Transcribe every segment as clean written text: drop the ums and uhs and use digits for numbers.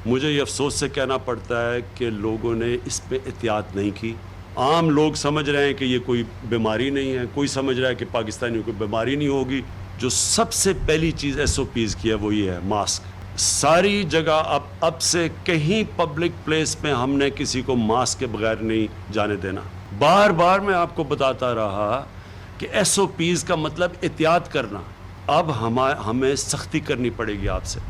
मुझे ये अफसोस से कहना पड़ता है कि लोगों ने इस पे एहतियात नहीं की। आम लोग समझ रहे हैं कि ये कोई बीमारी नहीं है, कोई समझ रहा है कि पाकिस्तानियों को बीमारी नहीं होगी। जो सबसे पहली चीज़ SOPs की है वो ये है मास्क। सारी जगह अब से कहीं पब्लिक प्लेस में हमने किसी को मास्क के बगैर नहीं जाने देना। बार बार मैं आपको बताता रहा कि SOPs का मतलब एहतियात करना। अब हमें सख्ती करनी पड़ेगी आपसे।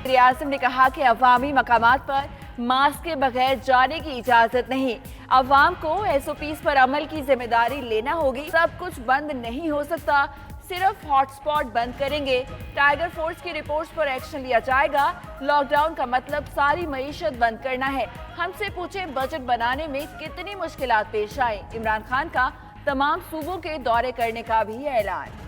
वज़ीर आज़म ने कहा कि अवामी मकामात पर मास्क के बगैर जाने की इजाजत नहीं। अवाम को SOPs पर अमल की जिम्मेदारी लेना होगी। सब कुछ बंद नहीं हो सकता, सिर्फ हॉटस्पॉट बंद करेंगे। टाइगर फोर्स की रिपोर्ट्स पर एक्शन लिया जाएगा। लॉकडाउन का मतलब सारी मईशत बंद करना है। हमसे पूछें बजट बनाने में कितनी मुश्किलात पेश आई। इमरान खान का तमाम सूबों के दौरे करने का भी ऐलान।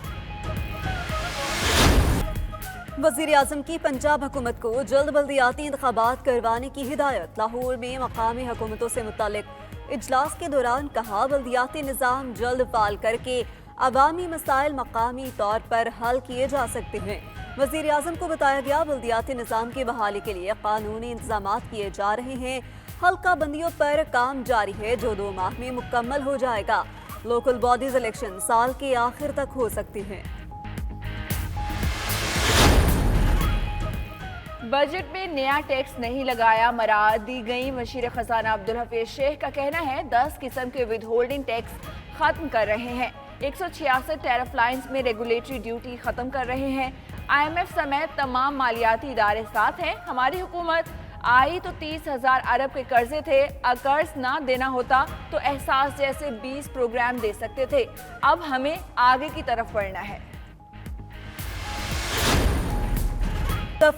वज़ीर आज़म की पंजाब हुकूमत को जल्द बल्दियाती इंतखाबात करवाने की हिदायत। लाहौर में मकामी हुकूमतों से मुतालिक इजलास के दौरान कहा, बल्दियाती निज़ाम जल्द फाल करके अवामी मसाइल मकामी तौर पर हल किए जा सकते हैं। वज़ीर आज़म को बताया गया, बल्दियाती निज़ाम की बहाली के लिए कानूनी इंतजाम किए जा रहे हैं। हल्का बंदियों पर काम जारी है जो 2 माह में मुकम्मल हो जाएगा। लोकल बॉडीज इलेक्शन साल के आखिर तक हो सकते हैं। बजट में नया टैक्स नहीं लगाया मराद दी गई। वज़ीर खजाना अब्दुल हफीज शेख का कहना है 10 किस्म के विद होल्डिंग टैक्स खत्म कर रहे हैं। 166 टैरिफ लाइन्स में रेगुलेटरी ड्यूटी खत्म कर रहे हैं। IMF समेत तमाम मालियाती इदारे साथ हैं। हमारी हुकूमत आई तो 30,000 अरब के कर्जे थे। कर्ज ना देना होता तो एहसास जैसे 20 प्रोग्राम दे सकते थे। अब हमें आगे की तरफ बढ़ना है।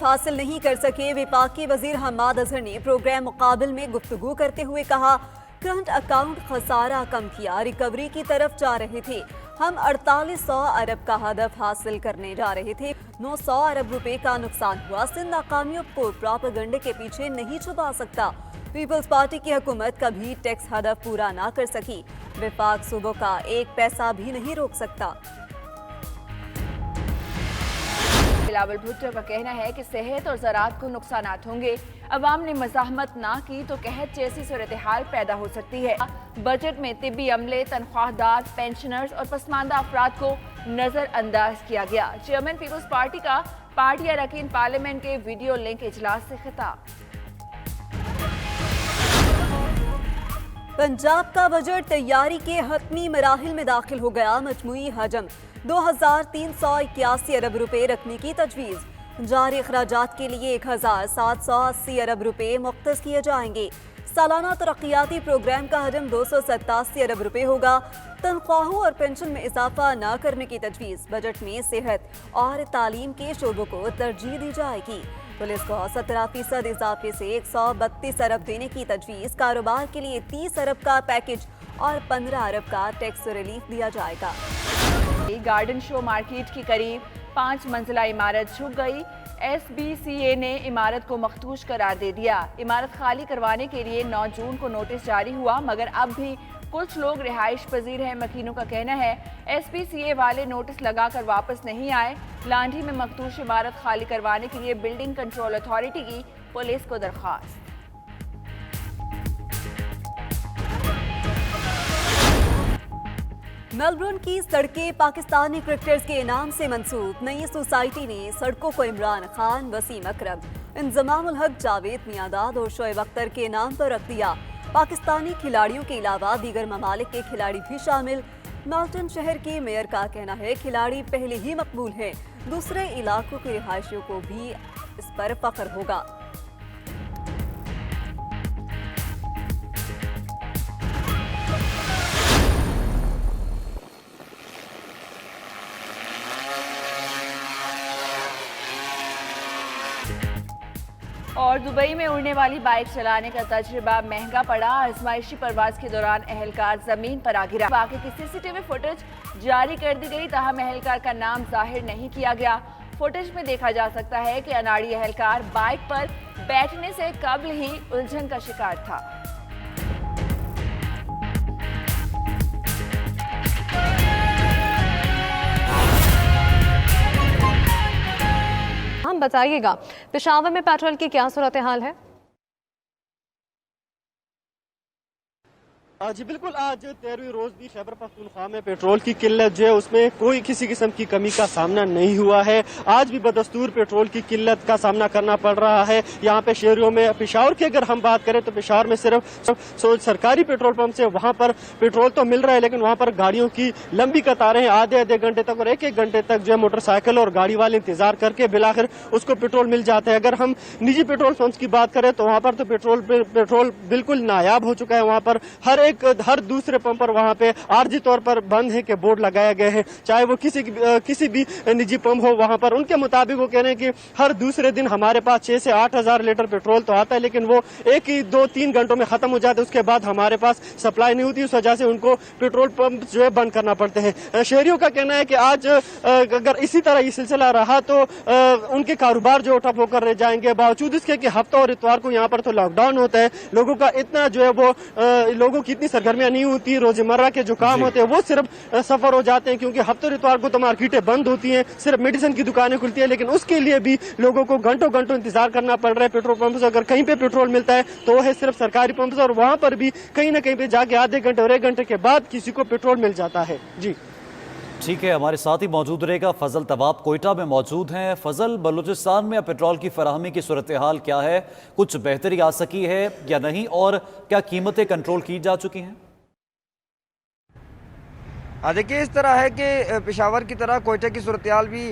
हासिल नहीं कर सके। विफाकी वजीर हमाद अजहर ने प्रोग्राम मुकाबिल में गुफ्तगू करते हुए कहा, करंट अकाउंट खसारा कम किया, रिकवरी की तरफ जा रहे थे। हम 4800 अरब का हदफ हासिल करने जा रहे थे। 900 अरब रुपए का नुकसान हुआ। सिंध नाकामियों को प्रोपेगेंडे के पीछे नहीं छुपा सकता। पीपल्स पार्टी की हुकूमत कभी टैक्स हदफ पूरा ना कर सकी। विफाक सूबों का 1 पैसा भी नहीं रोक सकता। बिलावल भुट्टो का कहना है कि सेहत और ज़राअत को नुकसानात होंगे। अवाम ने मज़ाहमत ना की तो कहत जैसी सूरत हाल पैदा हो सकती है। बजट में तिब्बी अमले, तनख्वाहदार, पेंशनर्स और पसमानदा अफराद को नज़रअंदाज किया गया। चेयरमैन पीपल्स पार्टी का पार्टी अरकान पार्लियामेंट के वीडियो लिंक इजलास से खिताब। पंजाब का बजट तैयारी के हतमी मराहिल में दाखिल हो गया। मजमूई हजम 2381 अरब रुपए रखने की तजवीज़। जारी अखराजात के लिए 1780 अरब रुपए मुख्तस किए जाएंगे। सालाना तरक्याती प्रोग्राम का हजम 287 अरब रुपए होगा। तनख्वाहों और पेंशन में इजाफा न करने की तजवीज़। बजट में सेहत और तालीम के शोबों को तरजीह दी जाएगी। पुलिस को 17% इजाफे से 132 अरब देने की तजवीज़। कारोबार के लिए 30 अरब का पैकेज और 15 अरब का टैक्स रिलीफ दिया जाएगा। गार्डन शो मार्केट की करीब 5 मंजिला इमारत झुक गई। SBCA ने इमारत को मखदूश करार दे दिया। इमारत खाली करवाने के लिए 9 जून को नोटिस जारी हुआ, मगर अब भी कुछ लोग रिहाइश पजीर हैं। मकीनों का कहना है SPCA वाले नोटिस लगाकर वापस नहीं आए। लांढी में मखदूश इमारत खाली करवाने के लिए बिल्डिंग कंट्रोल अथॉरिटी की पुलिस को दरख्वास्त। मेलबर्न की सड़कें पाकिस्तानी क्रिकेटर्स के इनाम से मंसूब। नई सोसाइटी ने सड़कों को इमरान खान, वसीम अकरम, इंजमामुल हक, जावेद मियांदाद और शोएब अख्तर के नाम पर रख दिया। पाकिस्तानी खिलाड़ियों के अलावा दीगर ममालिक के खिलाड़ी भी शामिल। मेल्टन शहर के मेयर का कहना है खिलाड़ी पहले ही मकबूल हैं। दूसरे इलाकों के रिहायशियों को भी इस पर फख्र होगा। और दुबई में उड़ने वाली बाइक चलाने का तजुर्बा महंगा पड़ा। आजमाइशी परवाज के दौरान अहलकार जमीन पर आ गिरा। वाक़े की CCTV फुटेज जारी कर दी गई, ताहम अहलकार का नाम जाहिर नहीं किया गया। फुटेज में देखा जा सकता है कि अनाड़ी अहलकार बाइक पर बैठने से कबल ही उलझन का शिकार था। बताइएगा, पेशावर में पेट्रोल की क्या सूरत हाल है? जी बिल्कुल, आज 13वीं रोज भी खैबर पख्तूनख्वा में पेट्रोल की किल्लत जो है उसमें कोई किसी किस्म की कमी का सामना नहीं हुआ है। आज भी बदस्तूर पेट्रोल की किल्लत का सामना करना पड़ रहा है। यहाँ पे शहरों में, पेशावर की अगर हम बात करें तो पेशावर में सिर्फ सरकारी पेट्रोल पंप से वहाँ पर पेट्रोल तो मिल रहा है, लेकिन वहाँ पर गाड़ियों की लंबी कतारें हैं, आधे आधे घंटे तक और एक घंटे तक जो है मोटरसाइकिल और गाड़ी वाले इंतजार करके बिलाखिर उसको पेट्रोल मिल जाता है। अगर हम निजी पेट्रोल पंप की बात करें तो वहाँ पर तो पेट्रोल बिल्कुल नायाब हो चुका है। वहाँ पर हर दूसरे पंप पर वहाँ पे आर्जी तौर पर बंद है के बोर्ड लगाए गए हैं, चाहे वो किसी भी निजी पंप हो। वहाँ पर उनके मुताबिक वो कह रहे हैं कि हर दूसरे दिन हमारे पास 6 से 8 हजार लीटर पेट्रोल तो आता है, लेकिन वो एक ही 2-3 घंटों में खत्म हो जाता है। उसके बाद हमारे पास सप्लाई नहीं होती, उस वजह से उनको पेट्रोल पंप जो है बंद करना पड़ते हैं। शहरियों का कहना है कि आज अगर इसी तरह ये सिलसिला रहा तो उनके कारोबार जो ठप होकर रह जाएंगे। बावजूद इसके कि हफ्ता और इतवार को यहाँ पर तो लॉकडाउन होता है, लोगों का इतना जो है वो लोगों की इतनी सरगर्मियां नहीं होती, रोजमर्रा के जो काम होते हैं वो सिर्फ सफर हो जाते हैं, क्योंकि हफ्ते और इतवार को तो मार्केटें बंद होती हैं, सिर्फ मेडिसिन की दुकानें खुलती है, लेकिन उसके लिए भी लोगों को घंटों घंटों इंतजार करना पड़ रहा है पेट्रोल पंप से। अगर कहीं पे पेट्रोल मिलता है तो वो है सिर्फ सरकारी पंप से, और वहां पर भी कहीं ना कहीं पे जाके आधे घंटे और 1 घंटे के बाद किसी को पेट्रोल मिल जाता है। जी ठीक है, हमारे साथ ही मौजूद रहेगा फजल तवाब, कोयटा में मौजूद हैं। फजल, बलूचिस्तान में अब पेट्रोल की फराहमी की सूरत हाल क्या है? कुछ बेहतरी आ सकी है या नहीं, और क्या कीमतें कंट्रोल की जा चुकी हैं? देखिए, इस तरह है कि पेशावर की तरह कोयटा की सूरत हाल भी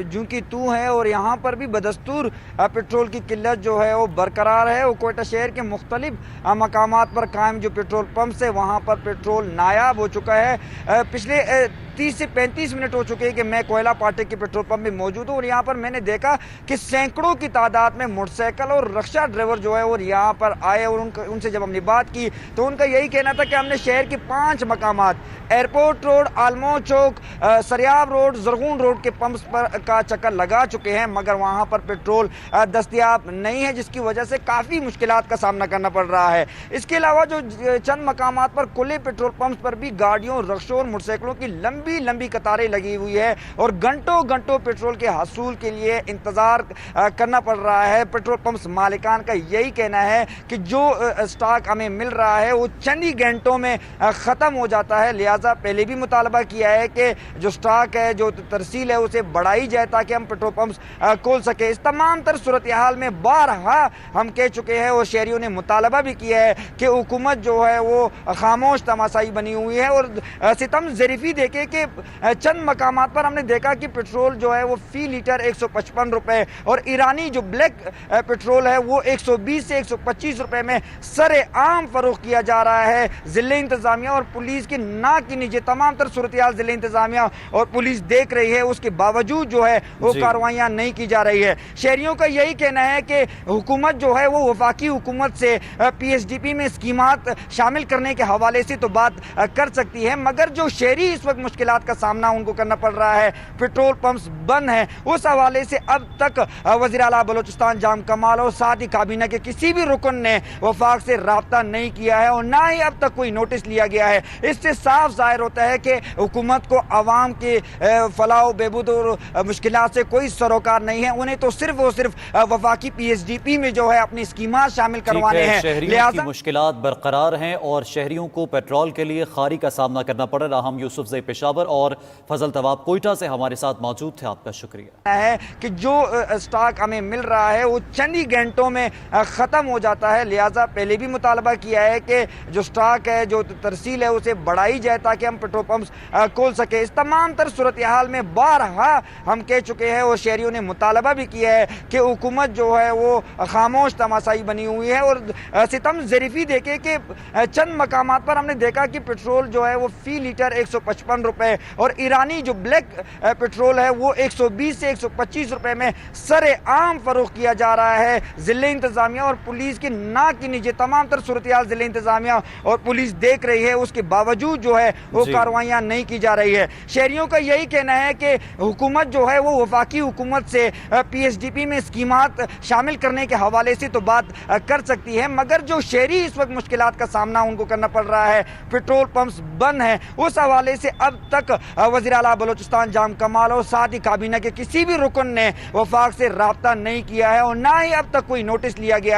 जूं की तू है, और यहाँ पर भी बदस्तूर पेट्रोल की किल्लत जो है वो बरकरार है। वो कोयटा शहर के मुख्तलिफ मकामात पर कायम जो पेट्रोल पंप है वहाँ पर पेट्रोल नायाब हो चुका है। पिछले 30 से 35 मिनट हो चुके हैं कि मैं कोयला पाटे के पेट्रोल पंप में मौजूद हूँ, और यहाँ पर मैंने देखा कि सैकड़ों की तादाद में मोटरसाइकिल और रक्षा ड्राइवर जो है वो यहाँ पर आए, और उनसे जब हमने बात की तो उनका यही कहना था कि हमने शहर के 5 मकामात, एयरपोर्ट रोड, आलमो चौक, सरियाब रोड, जरगून रोड के पंप्स पर का चक्कर लगा चुके हैं, मगर वहाँ पर पेट्रोल दस्तयाब नहीं है, जिसकी वजह से काफ़ी मुश्किलात का सामना करना पड़ रहा है। इसके अलावा जो चंद मकामात पर खुले पेट्रोल पंप्स पर भी गाड़ियों, रक्षों और मोटरसाइकिलों की लंबी कतारें लगी हुई है, और घंटों पेट्रोल के हसूल के लिए इंतजार करना पड़ रहा है। पेट्रोल पंप्स मालिकान का यही कहना है कि जो स्टॉक हमें मिल रहा है वो चंद ही घंटों में ख़त्म हो जाता है। लिहाजा पहले भी मुतालबा किया है कि जो स्टॉक है, जो तरसील है, उसे बढ़ाई जाए ताकि हम पेट्रोल पंप्स खोल सके। इस तमाम तर सूरत हाल में बारहा हम कह चुके हैं, और शहरियों ने मुतालबा भी किया है कि हुकूमत जो है वो खामोश तमाशाई बनी हुई है, और सितम ज़रीफ़ी देखे कि चंद मकामात पर हमने देखा कि पेट्रोल जो है वो फी लीटर 155 रुपए, और ईरानी जो ब्लैक पेट्रोल है वो 120 से 125 रुपए में सरे आम फरोख्त किया जा रहा है। ज़िले इंतजामिया और पुलिस की ना की नीचे तमाम तर सूरत हाल ज़िले इंतजामिया और पुलिस देख रही है, उसके बावजूद जो है वो कार्रवाइयाँ नहीं की जा रही है। शहरियों का यही कहना है कि हुकूमत जो है वो वफाकी हुकूमत से PSDP में स्कीमात शामिल करने के हवाले से तो बात कर सकती है, मगर जो शहरी इस वक्त मुश्किलात का सामना उनको करना पड़ रहा है, पेट्रोल पंप्स बंद हैं, उस हवाले से अब तक वज़ीर आला बलूचिस्तान जाम कमाल और साथ ही काबीना के किसी भी रुकन ने वफाक से राब्ता नहीं किया है, और ना ही अब तक कोई नोटिस लिया गया है। इससे साफ जाहिर होता है कि हुकूमत को अवाम के फलाह बहबूद और मुश्किलात से कोई सरोकार नहीं है, उन्हें तो सिर्फ और सिर्फ वफाकी PSDP में जो है अपनी स्कीमात शामिल करवाने हैं। शहरियों की मुश्किलात बरकरार हैं और शहरियों को पेट्रोल के लिए खारी का सामना करना पड़ रहा। हम यूसुफ ज़ई पेशावर और फजल तवाब कोयटा से हमारे साथ मौजूद थे, आपका शुक्रिया। है कि जो स्टॉक हमें मिल रहा है वो चंद ही घंटों में ख़त्म हो जाता है। लिहाजा पहले भी मुतालबा किया है कि जो स्टॉक है, जो तरसील है, उसे बढ़ाई जाए ताकि हम पेट्रोल पंप्स खोल सके। इस तमाम तर सूरत हाल में बारहा हम कह चुके हैं, और शहरियों ने मुतालबा भी किया है कि हुकूमत जो है वो खामोश तमाशाई बनी हुई है, और सितम ज़रीफ़ी देखे कि चंद मकामात पर हमने देखा कि पेट्रोल जो है वो फी लीटर 155 रुपए, और ईरानी जो ब्लैक पेट्रोल है वो 120 से 125 रुपए में सरे आम फरोख्त किया जा रहा है। ज़िले इंतजामिया और पुलिस की ना की नीचे तमाम तर सूरत हाल ज़िले इंतजामिया और पुलिस देख रही है, उसके बावजूद जो है वो कार्रवाइयाँ नहीं की जा रही है। शहरियों का यही कहना है कि हुकूमत जो है वो वफाकी हुकूमत से PSDP में स्कीमात शामिल करने के हवाले से तो बात कर सकती है, मगर जो शहरी इस वक्त मुश्किलात का सामना उनको करना पड़ रहा है, पेट्रोल पंप्स बंद हैं, उस हवाले से अब तक वज़ीर आला बलूचिस्तान जाम कमाल और साथ ही काबीना के किसी भी रुकन ने वफाक से राब्ता नहीं किया है और ना ही अब तक कोई नोटिस लिया गया है।